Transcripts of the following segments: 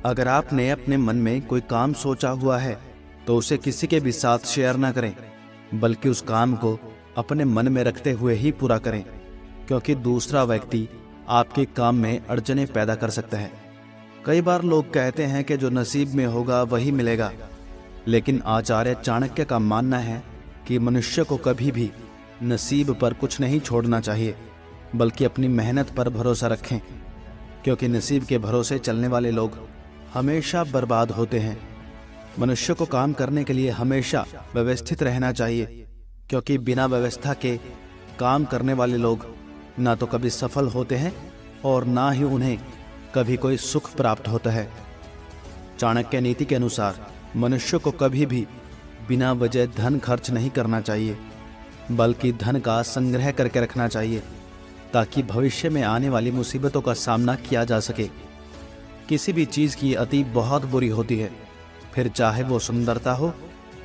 अगर आपने अपने मन में कोई काम सोचा हुआ है तो उसे किसी के भी साथ शेयर ना करें, बल्कि उस काम को अपने मन में रखते हुए ही पूरा करें, क्योंकि दूसरा व्यक्ति आपके काम में अड़चने पैदा कर सकता है। कई बार लोग कहते हैं कि जो नसीब में होगा वही मिलेगा, लेकिन आचार्य चाणक्य का मानना है कि मनुष्य को कभी भी नसीब पर कुछ नहीं छोड़ना चाहिए, बल्कि अपनी मेहनत पर भरोसा रखें, क्योंकि नसीब के भरोसे चलने वाले लोग हमेशा बर्बाद होते हैं। मनुष्य को काम करने के लिए हमेशा व्यवस्थित रहना चाहिए, क्योंकि बिना व्यवस्था के काम करने वाले लोग ना तो कभी सफल होते हैं और ना ही उन्हें कभी कोई सुख प्राप्त होता है। चाणक्य नीति के अनुसार मनुष्य को कभी भी बिना वजह धन खर्च नहीं करना चाहिए, बल्कि धन का संग्रह करके रखना चाहिए, ताकि भविष्य में आने वाली मुसीबतों का सामना किया जा सके। किसी भी चीज़ की अति बहुत बुरी होती है, फिर चाहे वो सुंदरता हो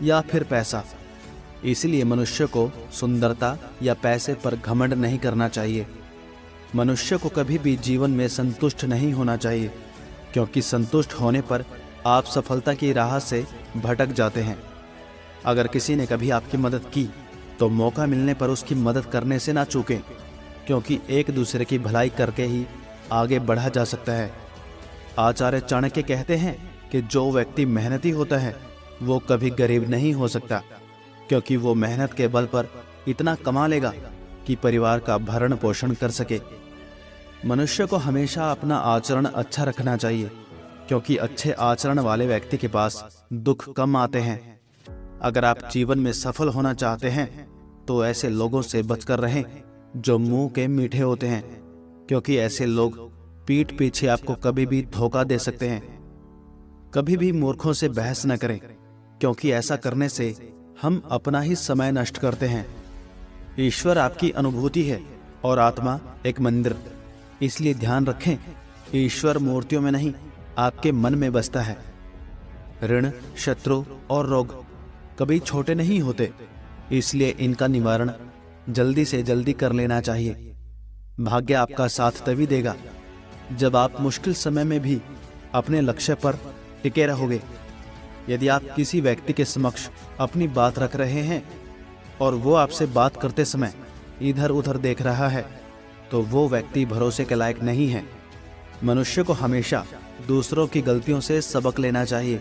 या फिर पैसा। इसलिए मनुष्य को सुंदरता या पैसे पर घमंड नहीं करना चाहिए। मनुष्य को कभी भी जीवन में संतुष्ट नहीं होना चाहिए, क्योंकि संतुष्ट होने पर आप सफलता की राह से भटक जाते हैं। अगर किसी ने कभी आपकी मदद की तो मौका मिलने पर उसकी मदद करने से ना चूकें, क्योंकि एक दूसरे की भलाई करके ही आगे बढ़ा जा सकता है। आचार्य चाणक्य कहते हैं कि जो व्यक्ति मेहनती होता है वो कभी गरीब नहीं हो सकता, क्योंकि वो मेहनत के बल पर इतना कमा लेगा कि परिवार का भरण पोषण कर सके। मनुष्य को हमेशा अपना आचरण अच्छा रखना चाहिए, क्योंकि अच्छे आचरण वाले व्यक्ति के पास दुख कम आते हैं। अगर आप जीवन में सफल होना चाहते हैं तो ऐसे लोगों से बचकर रहें जो मुंह के मीठे होते हैं, क्योंकि ऐसे लोग पीठ पीछे आपको कभी भी धोखा दे सकते हैं। कभी भी मूर्खों से बहस न करें, क्योंकि ऐसा करने से हम अपना ही समय नष्ट करते हैं। ईश्वर आपकी अनुभूति है और आत्मा एक मंदिर, इसलिए ध्यान रखें, ईश्वर मूर्तियों में नहीं आपके मन में बसता है। ऋण, शत्रु और रोग कभी छोटे नहीं होते, इसलिए इनका निवारण जल्दी से जल्दी कर लेना चाहिए। भाग्य आपका साथ तभी देगा जब आप मुश्किल समय में भी अपने लक्ष्य पर टिके रहोगे। यदि आप किसी व्यक्ति के समक्ष अपनी बात रख रहे हैं और वो आपसे बात करते समय इधर उधर देख रहा है, तो वो व्यक्ति भरोसे के लायक नहीं है। मनुष्य को हमेशा दूसरों की गलतियों से सबक लेना चाहिए।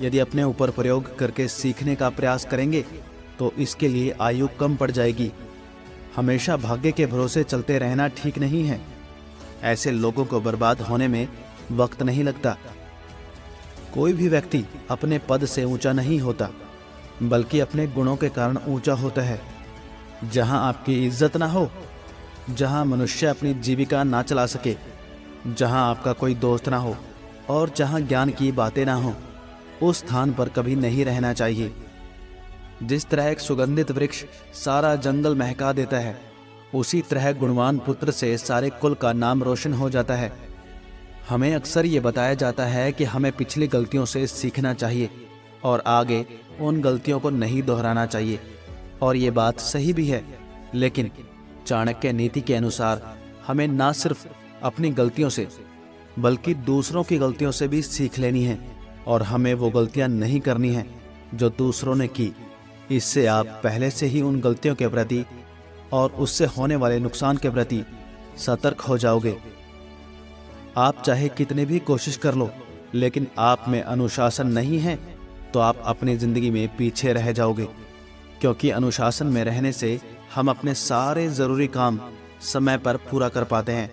यदि अपने ऊपर प्रयोग करके सीखने का प्रयास करेंगे तो इसके लिए आयु कम पड़ जाएगी। हमेशा भाग्य के भरोसे चलते रहना ठीक नहीं है। ऐसे लोगों को बर्बाद होने में वक्त नहीं लगता। कोई भी व्यक्ति अपने पद से ऊंचा नहीं होता, बल्कि अपने गुणों के कारण ऊंचा होता है। जहां आपकी इज्जत ना हो, जहां मनुष्य अपनी जीविका ना चला सके, जहां आपका कोई दोस्त ना हो और जहां ज्ञान की बातें ना हो, उस स्थान पर कभी नहीं रहना चाहिए। जिस तरह एक सुगंधित वृक्ष सारा जंगल महका देता है, उसी तरह गुणवान पुत्र से सारे कुल का नाम रोशन हो जाता है। हमें अक्सर ये बताया जाता है कि हमें पिछली गलतियों से सीखना चाहिए और आगे उन गलतियों को नहीं दोहराना चाहिए, और ये बात सही भी है। लेकिन चाणक्य नीति के अनुसार हमें ना सिर्फ अपनी गलतियों से बल्कि दूसरों की गलतियों से भी सीख लेनी है, और हमें वो गलतियां नहीं करनी है जो दूसरों ने की। इससे आप पहले से ही उन गलतियों के प्रति और उससे होने वाले नुकसान के प्रति सतर्क हो जाओगे। आप चाहे कितने भी कोशिश कर लो, लेकिन आप में अनुशासन नहीं है तो आप अपनी जिंदगी में पीछे रह जाओगे, क्योंकि अनुशासन में रहने से हम अपने सारे जरूरी काम समय पर पूरा कर पाते हैं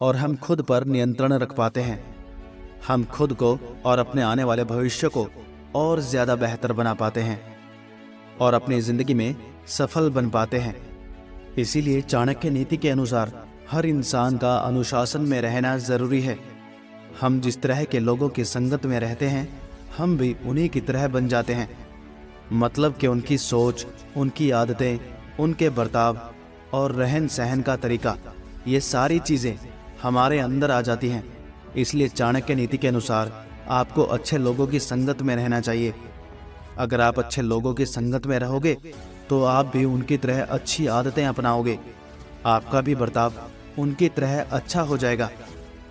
और हम खुद पर नियंत्रण रख पाते हैं। हम खुद को और अपने आने वाले भविष्य को और ज्यादा बेहतर बना पाते हैं और अपनी जिंदगी में सफल बन पाते हैं। इसीलिए चाणक्य नीति के अनुसार हर इंसान का अनुशासन में रहना जरूरी है। हम जिस तरह के लोगों की संगत में रहते हैं, हम भी उन्हीं की तरह बन जाते हैं। मतलब कि उनकी सोच, उनकी आदतें, उनके बर्ताव और रहन सहन का तरीका, ये सारी चीज़ें हमारे अंदर आ जाती हैं। इसलिए चाणक्य नीति के अनुसार आपको अच्छे लोगों की संगत में रहना चाहिए। अगर आप अच्छे लोगों की संगत में रहोगे तो आप भी उनकी तरह अच्छी आदतें अपनाओगे, आपका भी बर्ताव उनकी तरह अच्छा हो जाएगा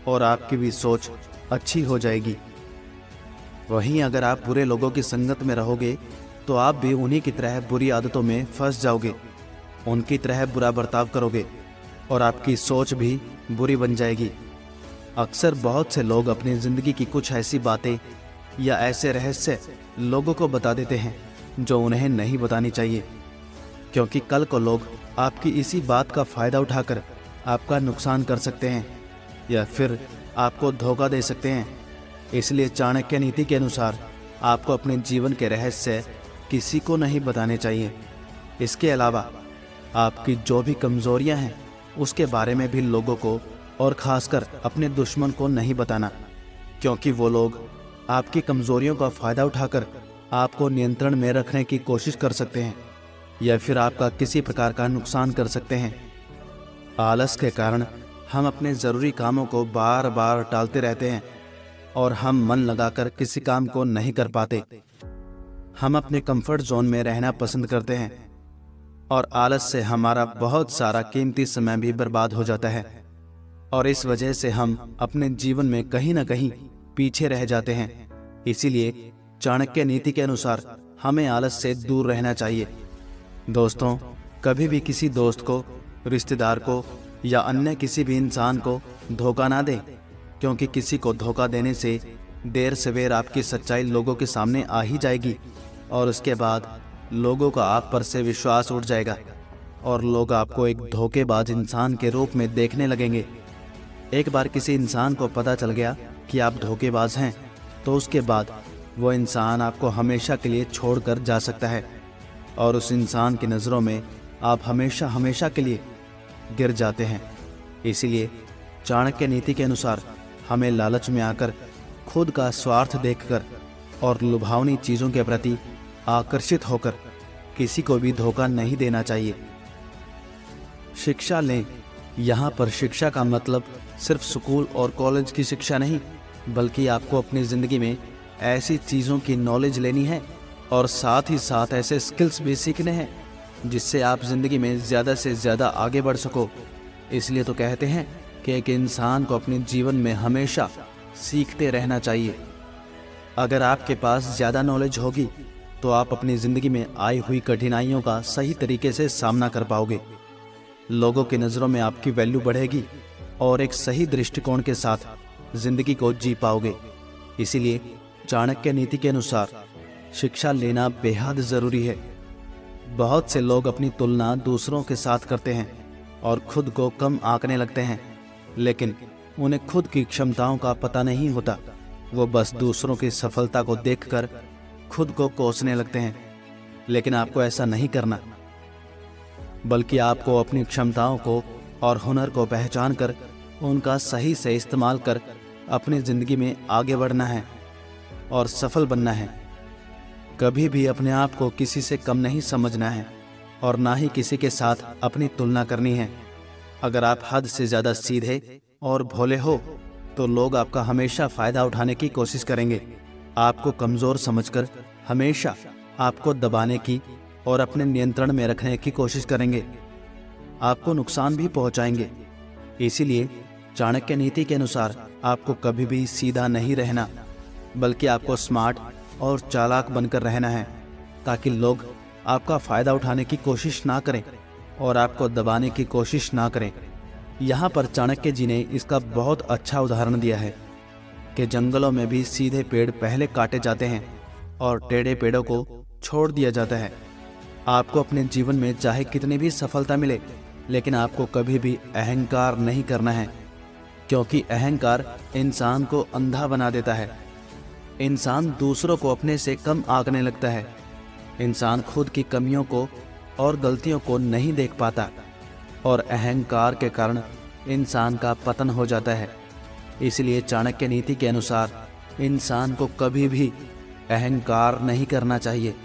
और आपकी भी सोच अच्छी हो जाएगी। वहीं अगर आप बुरे लोगों की संगत में रहोगे तो आप भी उन्हीं की तरह बुरी आदतों में फंस जाओगे, उनकी तरह बुरा बर्ताव करोगे और आपकी सोच भी बुरी बन जाएगी। अक्सर बहुत से लोग अपनी ज़िंदगी की कुछ ऐसी बातें या ऐसे रहस्य लोगों को बता देते हैं जो उन्हें नहीं बतानी चाहिए, क्योंकि कल को लोग आपकी इसी बात का फ़ायदा उठाकर आपका नुकसान कर सकते हैं या फिर आपको धोखा दे सकते हैं। इसलिए चाणक्य नीति के अनुसार आपको अपने जीवन के रहस्य किसी को नहीं बताने चाहिए। इसके अलावा आपकी जो भी कमज़ोरियां हैं उसके बारे में भी लोगों को और ख़ासकर अपने दुश्मन को नहीं बताना, क्योंकि वो लोग आपकी कमज़ोरियों का फ़ायदा उठाकर आपको नियंत्रण में रखने की कोशिश कर सकते हैं या फिर आपका किसी प्रकार का नुकसान कर सकते हैं। आलस के कारण हम अपने ज़रूरी कामों को बार बार टालते रहते हैं और हम मन लगाकर किसी काम को नहीं कर पाते। हम अपने कंफर्ट जोन में रहना पसंद करते हैं और आलस से हमारा बहुत सारा कीमती समय भी बर्बाद हो जाता है और इस वजह से हम अपने जीवन में कहीं ना कहीं पीछे रह जाते हैं। इसीलिए चाणक्य नीति के अनुसार हमें आलस से दूर रहना चाहिए। दोस्तों, कभी भी किसी दोस्त को, रिश्तेदार को या अन्य किसी भी इंसान को धोखा ना दें, क्योंकि किसी को धोखा देने से देर सवेर आपकी सच्चाई लोगों के सामने आ ही जाएगी और उसके बाद लोगों का आप पर से विश्वास उठ जाएगा और लोग आपको एक धोखेबाज इंसान के रूप में देखने लगेंगे। एक बार किसी इंसान को पता चल गया कि आप धोखेबाज हैं तो उसके बाद वो इंसान आपको हमेशा के लिए छोड़कर जा सकता है और उस इंसान की नज़रों में आप हमेशा हमेशा के लिए गिर जाते हैं। इसीलिए चाणक्य नीति के अनुसार हमें लालच में आकर, खुद का स्वार्थ देखकर और लुभावनी चीज़ों के प्रति आकर्षित होकर किसी को भी धोखा नहीं देना चाहिए। शिक्षा लें। यहाँ पर शिक्षा का मतलब सिर्फ स्कूल और कॉलेज की शिक्षा नहीं, बल्कि आपको अपनी ज़िंदगी में ऐसी चीज़ों की नॉलेज लेनी है और साथ ही साथ ऐसे स्किल्स भी सीखने हैं जिससे आप ज़िंदगी में ज़्यादा से ज़्यादा आगे बढ़ सको। इसलिए तो कहते हैं कि एक इंसान को अपने जीवन में हमेशा सीखते रहना चाहिए। अगर आपके पास ज़्यादा नॉलेज होगी तो आप अपनी ज़िंदगी में आई हुई कठिनाइयों का सही तरीके से सामना कर पाओगे, लोगों की नज़रों में आपकी वैल्यू बढ़ेगी और एक सही दृष्टिकोण के साथ ज़िंदगी को जी पाओगे। इसीलिए चाणक्य नीति के अनुसार शिक्षा लेना बेहद ज़रूरी है। बहुत से लोग अपनी तुलना दूसरों के साथ करते हैं और खुद को कम आंकने लगते हैं, लेकिन उन्हें खुद की क्षमताओं का पता नहीं होता। वो बस दूसरों की सफलता को देखकर खुद को कोसने लगते हैं, लेकिन आपको ऐसा नहीं करना, बल्कि आपको अपनी क्षमताओं को और हुनर को पहचान कर उनका सही से इस्तेमाल कर अपनी ज़िंदगी में आगे बढ़ना है और सफल बनना है। कभी भी अपने आप को किसी से कम नहीं समझना है और ना ही किसी के साथ अपनी तुलना करनी है। अगर आप हद से ज़्यादा सीधे और भोले हो तो लोग आपका हमेशा फ़ायदा उठाने की कोशिश करेंगे, आपको कमज़ोर समझकर हमेशा आपको दबाने की और अपने नियंत्रण में रखने की कोशिश करेंगे, आपको नुकसान भी पहुंचाएंगे। इसीलिए चाणक्य नीति के अनुसार आपको कभी भी सीधा नहीं रहना, बल्कि आपको स्मार्ट और चालाक बनकर रहना है, ताकि लोग आपका फ़ायदा उठाने की कोशिश ना करें और आपको दबाने की कोशिश ना करें। यहाँ पर चाणक्य जी ने इसका बहुत अच्छा उदाहरण दिया है कि जंगलों में भी सीधे पेड़ पहले काटे जाते हैं और टेढ़े पेड़ों को छोड़ दिया जाता है। आपको अपने जीवन में चाहे कितनी भी सफलता मिले, लेकिन आपको कभी भी अहंकार नहीं करना है, क्योंकि अहंकार इंसान को अंधा बना देता है। इंसान दूसरों को अपने से कम आंकने लगता है। इंसान खुद की कमियों को और गलतियों को नहीं देख पाता और अहंकार के कारण इंसान का पतन हो जाता है। इसलिए चाणक्य नीति के अनुसार इंसान को कभी भी अहंकार नहीं करना चाहिए।